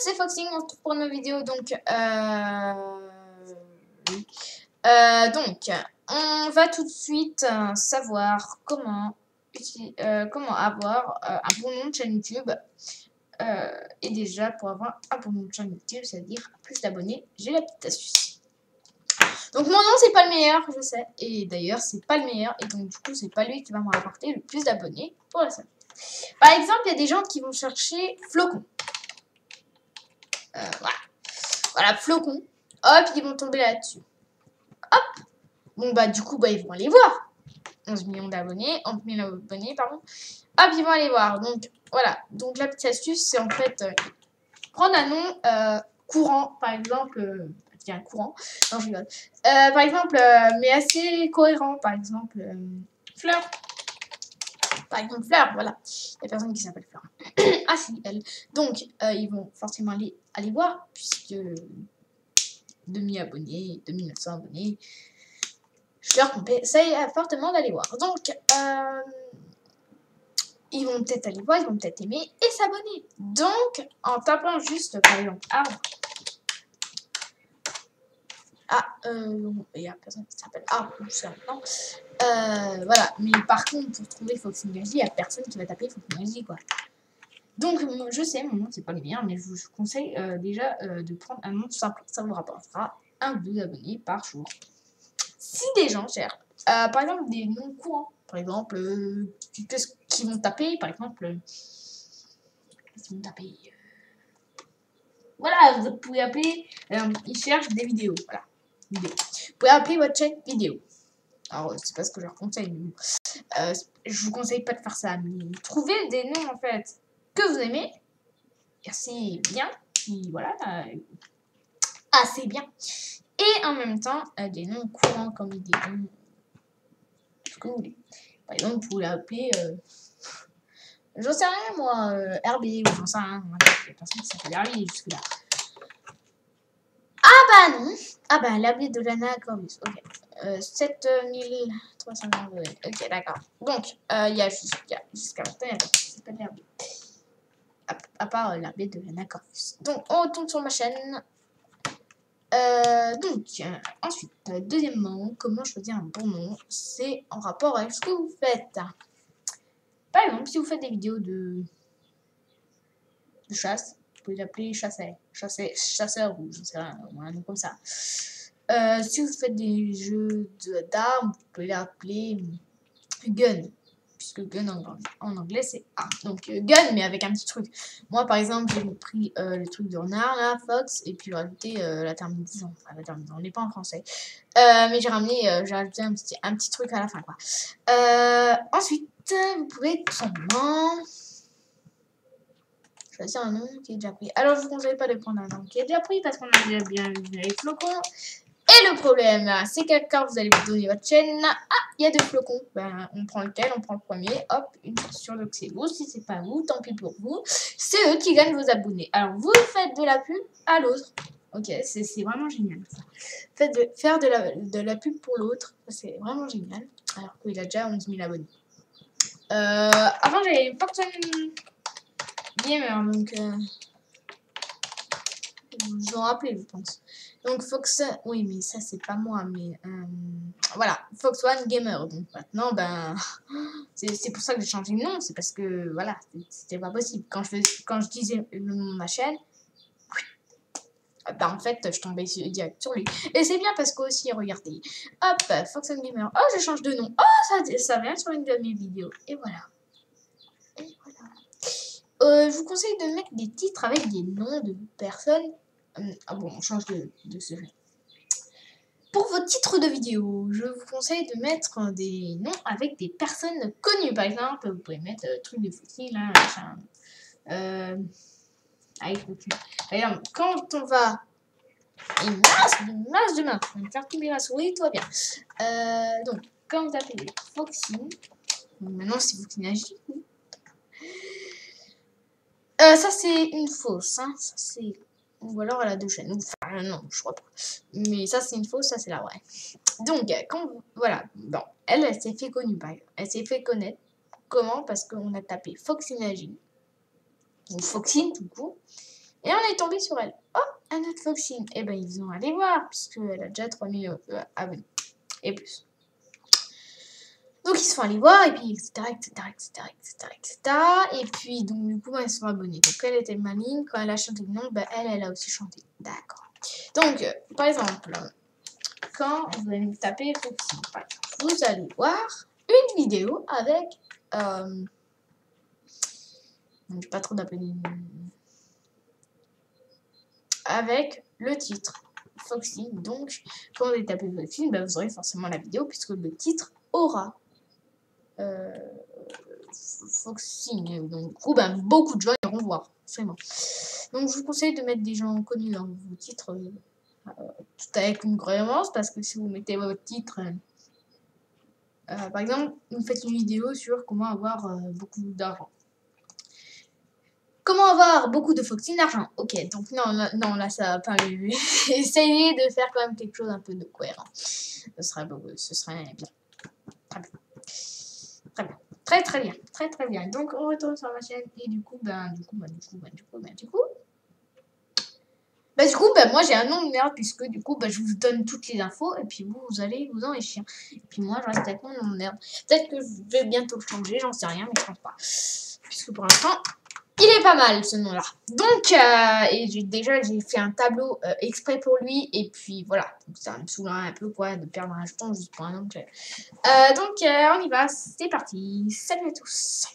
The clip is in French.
c'est Foxing, on se retrouve pour une vidéo. Donc, on va tout de suite savoir comment avoir un bon nom de chaîne YouTube. Et déjà, pour avoir un bon nom de chaîne YouTube, c'est-à-dire plus d'abonnés, j'ai la petite astuce. Donc, mon nom, c'est pas le meilleur, je sais. Et d'ailleurs, c'est pas le meilleur. Et donc, du coup, c'est pas lui qui va me rapporter le plus d'abonnés pour la salle. Par exemple, il y a des gens qui vont chercher Flocon. Voilà, Flocon. Hop, ils vont tomber là-dessus. Hop. Bon, bah, du coup, bah, ils vont aller voir. 11 millions d'abonnés, 11 000 abonnés, pardon. Hop, ils vont aller voir. Donc, voilà. Donc, la petite astuce, c'est en fait prendre un nom courant, par exemple. Tiens, courant. Non, je rigole. Par exemple, mais assez cohérent. Par exemple, Fleur. Par exemple, Fleur, voilà. Il y a personne qui s'appelle Fleur. Ah, si, elle. Donc, ils vont forcément aller voir, puisque 2000 abonnés, 2900 abonnés. Je leur conseille fortement d'aller voir. Donc, ils vont peut-être aller voir, ils vont peut-être aimer et s'abonner. Donc, en tapant juste, par exemple, arbre. Il y a personne qui s'appelle arbre jusqu'à maintenant. Voilà. Mais par contre, pour trouver Foxynergy, il n'y a personne qui va taper Foxynergy, quoi. Donc, je sais, mon nom, c'est pas le meilleur, mais je vous conseille déjà de prendre un nom simple. Ça vous rapportera 1 ou 2 abonnés par jour. Si des gens cherchent, par exemple, des noms courants, par exemple, qui vont taper, par exemple, qui vont taper, voilà, vous pouvez appeler, ils cherchent des vidéos, voilà, vidéo. Vous pouvez appeler votre chaîne vidéo. Alors, c'est pas ce que je leur conseille, mais bon. Je vous conseille pas de faire ça, mais trouvez des noms, en fait, que vous aimez, assez bien, puis voilà, assez bien. Et en même temps, des noms courants comme des noms, ce que vous voulez. Par exemple, vous pouvez l'appeler, j'en sais rien moi, RB ou j'en sais rien. Il y a personne qui s'appelle RB jusque-là. Ah bah non. Ah bah l'habit de Lana Corvus. Ok. 7320. Ok, d'accord. Donc, il y a jusqu'à maintenant, il y a personne qui s'appelle RB. À part l'habit de Lana Corvus. Donc, on retourne sur ma chaîne. Ensuite, deuxièmement, comment choisir un bon nom? C'est en rapport avec ce que vous faites. Par exemple, si vous faites des vidéos de chasse, vous pouvez l'appeler chasseur ou je sais rien, un nom comme ça. Si vous faites des jeux d'armes, vous pouvez l'appeler gun, puisque gun en anglais c'est arme. Donc gun, mais avec un petit truc. Moi par exemple, j'ai pris le truc de renard, là, fox, et puis j'ai rajouté la terminaison. Enfin, la terminaison, on n'est pas en français. Mais j'ai rajouté un petit truc à la fin, quoi. Ensuite, vous pouvez tout simplement choisir un nom qui est déjà pris. Alors, je vous conseille pas de prendre un nom qui est déjà pris parce qu'on a déjà bien vu les flocons. Et le problème, c'est que quand vous allez vous donner votre chaîne, il y a 2 flocons. Ben, on prend lequel? On prend le premier. Hop, une sur le c'est vous. Si c'est pas vous, tant pis pour vous. C'est eux qui gagnent vos abonnés. Alors, vous faites de la pub à l'autre. Ok, c'est vraiment génial ça. Faire de la pub pour l'autre, c'est vraiment génial. Alors qu'il a déjà 11 000 abonnés. Avant, j'avais Foxon Gamer, donc vous vous en rappelez, je pense. Donc Fox, oui, mais ça c'est pas moi, mais voilà, Fox One Gamer. Donc maintenant, ben, c'est pour ça que j'ai changé de nom, c'est parce que voilà, c'était pas possible. Quand je disais le nom de ma chaîne, ben en fait, je tombais direct sur lui. Et c'est bien parce que aussi, regardez, hop, Fox One Gamer. Oh, je change de nom. Oh, ça vient sur une de mes vidéos. Et voilà. Et voilà. Je vous conseille de mettre des titres avec des noms de personnes. Ah bon, on change de sujet. Pour vos titres de vidéo, je vous conseille de mettre des noms avec des personnes connues. Par exemple, vous pouvez mettre truc de football, là, machin. Avec football. Par exemple, quand on va une masse de mains, on va faire tomber la souris, tout va bien. Donc, quand vous appelez Foxy, maintenant c'est vous qui n'agissez. Ça c'est une fausse, hein. Ça c'est. Ou alors elle a 2 chaînes. Enfin, non, je crois pas. Mais ça, c'est une fausse, ça, c'est la vraie. Donc, voilà. Bon, elle s'est fait connue, par exemple. Elle s'est fait connaître. Comment? Parce qu'on a tapé Foxynergy. Ou Foxine, tout court. Et on est tombé sur elle. Oh, un autre Foxine. Et ben ils ont allé voir, puisqu'elle a déjà 3000 abonnés et plus. Donc ils se font aller voir, et puis etc. Et puis donc du coup ils se sont abonnés. Donc elle était maligne, quand elle a chanté le nom, ben, elle a aussi chanté. D'accord. Donc par exemple, quand vous allez taper Foxine, vous allez voir une vidéo avec... je sais pas trop d'appeler... Avec le titre Foxine. Donc quand vous allez taper Foxine, ben, vous aurez forcément la vidéo, puisque le titre aura... Foxine. Donc, du coup, ben, beaucoup de gens iront voir. Vraiment. Donc, je vous conseille de mettre des gens connus dans vos titres, tout avec une cohérence, parce que si vous mettez votre titre, par exemple, vous faites une vidéo sur comment avoir beaucoup d'argent. Comment avoir beaucoup de Foxine d'argent. Ok, donc non, là, ça va pas. Essayez de faire quand même quelque chose un peu de cohérent. Ce serait bien. Très bien. Très bien. Très bien. Très bien. Donc on retourne sur ma chaîne et du coup, moi j'ai un nom de merde puisque du coup je vous donne toutes les infos et puis vous allez vous enrichir. Et puis moi je reste avec mon nom de merde. Peut-être que je vais bientôt le changer, j'en sais rien, mais je pense pas. Puisque pour l'instant, il est pas mal ce nom-là. Donc, et j'ai fait un tableau exprès pour lui. Et puis voilà, donc ça me saoulerait un peu quoi de perdre un jeton juste pour un nom de donc on y va, c'est parti. Salut à tous.